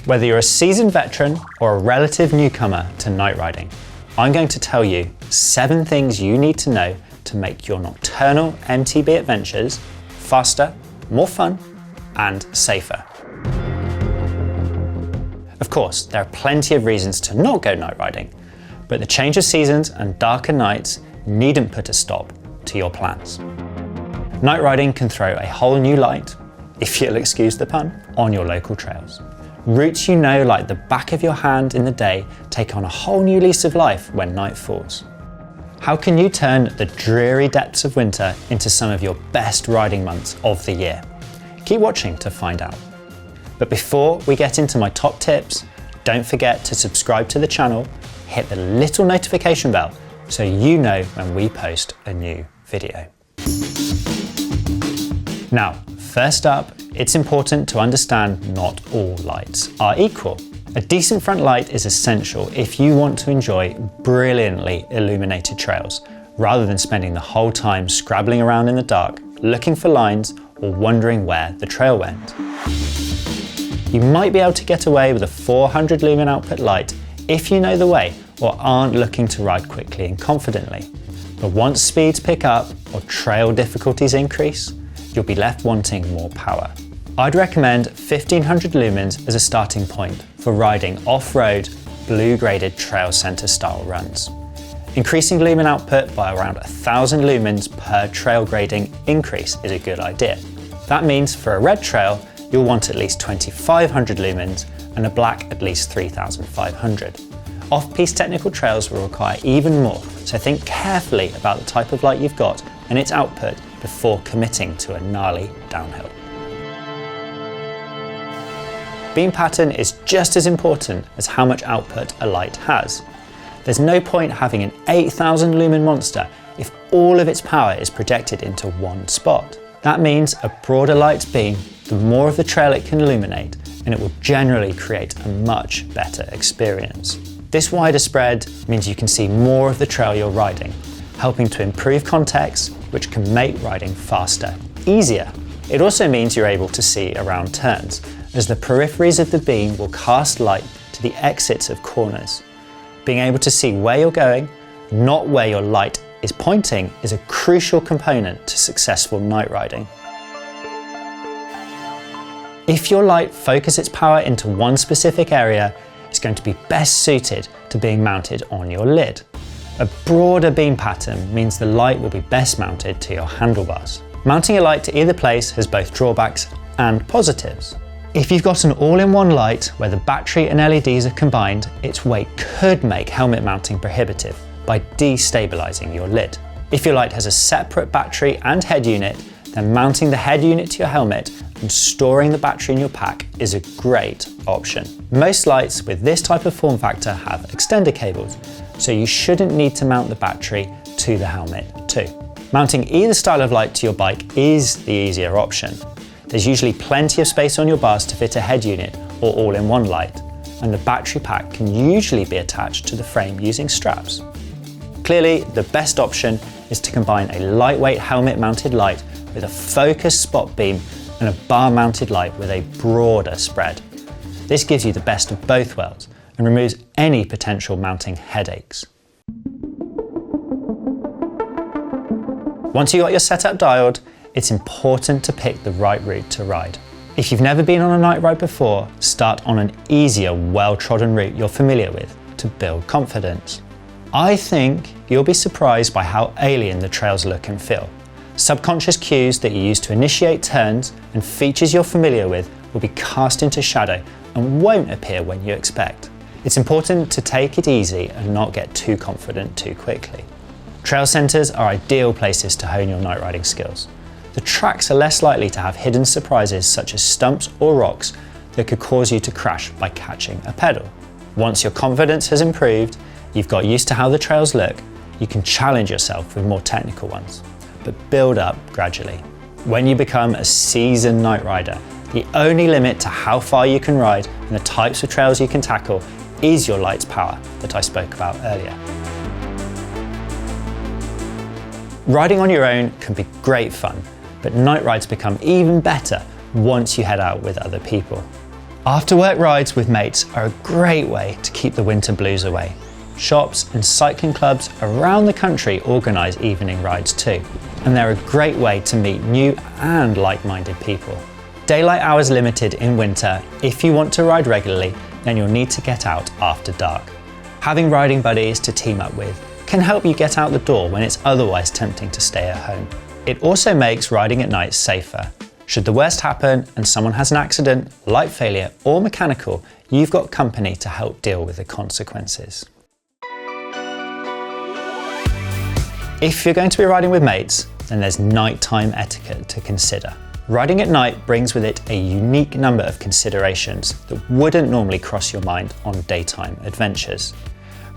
Whether you're a seasoned veteran or a relative newcomer to night riding, I'm going to tell you 7 things you need to know to make your nocturnal MTB adventures faster, more fun, and safer. Of course, there are plenty of reasons to not go night riding, but the change of seasons and darker nights needn't put a stop to your plans. Night riding can throw a whole new light, if you'll excuse the pun, on your local trails. Routes you know like the back of your hand in the day take on a whole new lease of life when night falls. How can you turn the dreary depths of winter into some of your best riding months of the year? Keep watching to find out. But before we get into my top tips, don't forget to subscribe to the channel, hit the little notification bell so you know when we post a new video. Now, first up, it's important to understand not all lights are equal. A decent front light is essential if you want to enjoy brilliantly illuminated trails, rather than spending the whole time scrabbling around in the dark, looking for lines or wondering where the trail went. You might be able to get away with a 400 lumen output light if you know the way or aren't looking to ride quickly and confidently. But once speeds pick up or trail difficulties increase, you'll be left wanting more power. I'd recommend 1500 lumens as a starting point for riding off-road, blue-graded trail center style runs. Increasing lumen output by around 1000 lumens per trail grading increase is a good idea. That means for a red trail, you'll want at least 2500 lumens and a black at least 3500. Off-piste technical trails will require even more, so think carefully about the type of light you've got and its output before committing to a gnarly downhill. Beam pattern is just as important as how much output a light has. There's no point having an 8000 lumen monster if all of its power is projected into one spot. That means a broader light's beam, the more of the trail it can illuminate, and it will generally create a much better experience. This wider spread means you can see more of the trail you're riding, helping to improve context, which can make riding faster, easier. It also means you're able to see around turns, as the peripheries of the beam will cast light to the exits of corners. Being able to see where you're going, not where your light is pointing, is a crucial component to successful night riding. If your light focuses its power into one specific area, it's going to be best suited to being mounted on your lid. A broader beam pattern means the light will be best mounted to your handlebars. Mounting a light to either place has both drawbacks and positives. If you've got an all-in-one light where the battery and LEDs are combined, its weight could make helmet mounting prohibitive by destabilizing your lid. If your light has a separate battery and head unit, then mounting the head unit to your helmet and storing the battery in your pack is a great option. Most lights with this type of form factor have extender cables, so you shouldn't need to mount the battery to the helmet too. Mounting either style of light to your bike is the easier option. There's usually plenty of space on your bars to fit a head unit or all-in-one light, and the battery pack can usually be attached to the frame using straps. Clearly, the best option is to combine a lightweight helmet-mounted light with a focused spot beam and a bar-mounted light with a broader spread. This gives you the best of both worlds and removes any potential mounting headaches. Once you've got your setup dialed, it's important to pick the right route to ride. If you've never been on a night ride before, start on an easier, well-trodden route you're familiar with to build confidence. I think you'll be surprised by how alien the trails look and feel. Subconscious cues that you use to initiate turns and features you're familiar with will be cast into shadow and won't appear when you expect. It's important to take it easy and not get too confident too quickly. Trail centres are ideal places to hone your night riding skills. The tracks are less likely to have hidden surprises such as stumps or rocks that could cause you to crash by catching a pedal. Once your confidence has improved, you've got used to how the trails look, you can challenge yourself with more technical ones, but build up gradually. When you become a seasoned night rider, the only limit to how far you can ride and the types of trails you can tackle is your light's power that I spoke about earlier. Riding on your own can be great fun, but night rides become even better once you head out with other people. After work rides with mates are a great way to keep the winter blues away. Shops and cycling clubs around the country organise evening rides too, and they're a great way to meet new and like-minded people. Daylight hours limited in winter. If you want to ride regularly, then you'll need to get out after dark. Having riding buddies to team up with can help you get out the door when it's otherwise tempting to stay at home. It also makes riding at night safer. Should the worst happen and someone has an accident, light failure or mechanical, you've got company to help deal with the consequences. If you're going to be riding with mates, then there's nighttime etiquette to consider. Riding at night brings with it a unique number of considerations that wouldn't normally cross your mind on daytime adventures.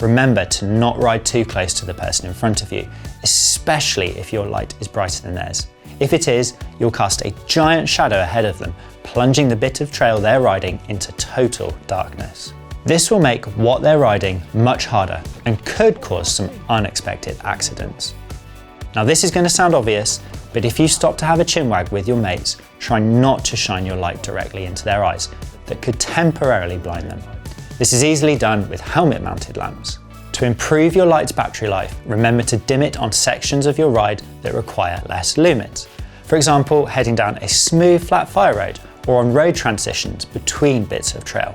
Remember to not ride too close to the person in front of you, especially if your light is brighter than theirs. If it is, you'll cast a giant shadow ahead of them, plunging the bit of trail they're riding into total darkness. This will make what they're riding much harder and could cause some unexpected accidents. Now this is going to sound obvious, but if you stop to have a chinwag with your mates, try not to shine your light directly into their eyes. That could temporarily blind them. This is easily done with helmet-mounted lamps. To improve your light's battery life, remember to dim it on sections of your ride that require less lumens. For example, heading down a smooth flat fire road or on road transitions between bits of trail.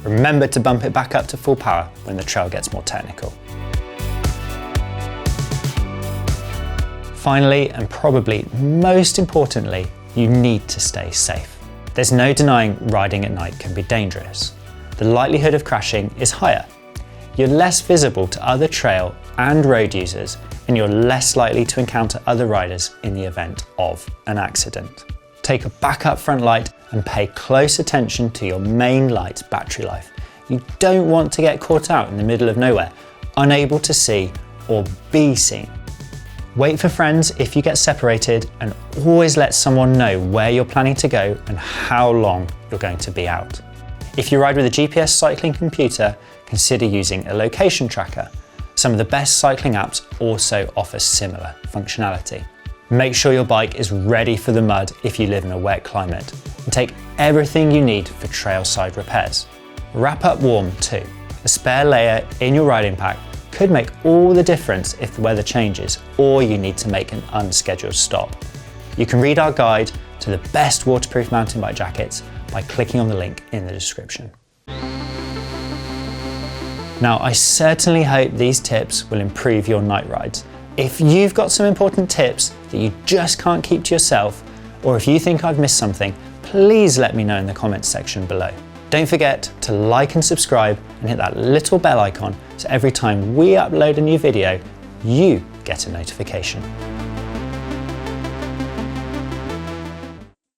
Remember to bump it back up to full power when the trail gets more technical. Finally, and probably most importantly, you need to stay safe. There's no denying riding at night can be dangerous. The likelihood of crashing is higher. You're less visible to other trail and road users, and you're less likely to encounter other riders in the event of an accident. Take a backup front light and pay close attention to your main light's battery life. You don't want to get caught out in the middle of nowhere, unable to see or be seen. Wait for friends if you get separated, and always let someone know where you're planning to go and how long you're going to be out. If you ride with a GPS cycling computer, consider using a location tracker. Some of the best cycling apps also offer similar functionality. Make sure your bike is ready for the mud if you live in a wet climate, and take everything you need for trailside repairs. Wrap up warm too. A spare layer in your riding pack could make all the difference if the weather changes or you need to make an unscheduled stop. You can read our guide to the best waterproof mountain bike jackets by clicking on the link in the description. Now, I certainly hope these tips will improve your night rides. If you've got some important tips that you just can't keep to yourself, or if you think I've missed something, please let me know in the comments section below. Don't forget to like and subscribe and hit that little bell icon so every time we upload a new video, you get a notification.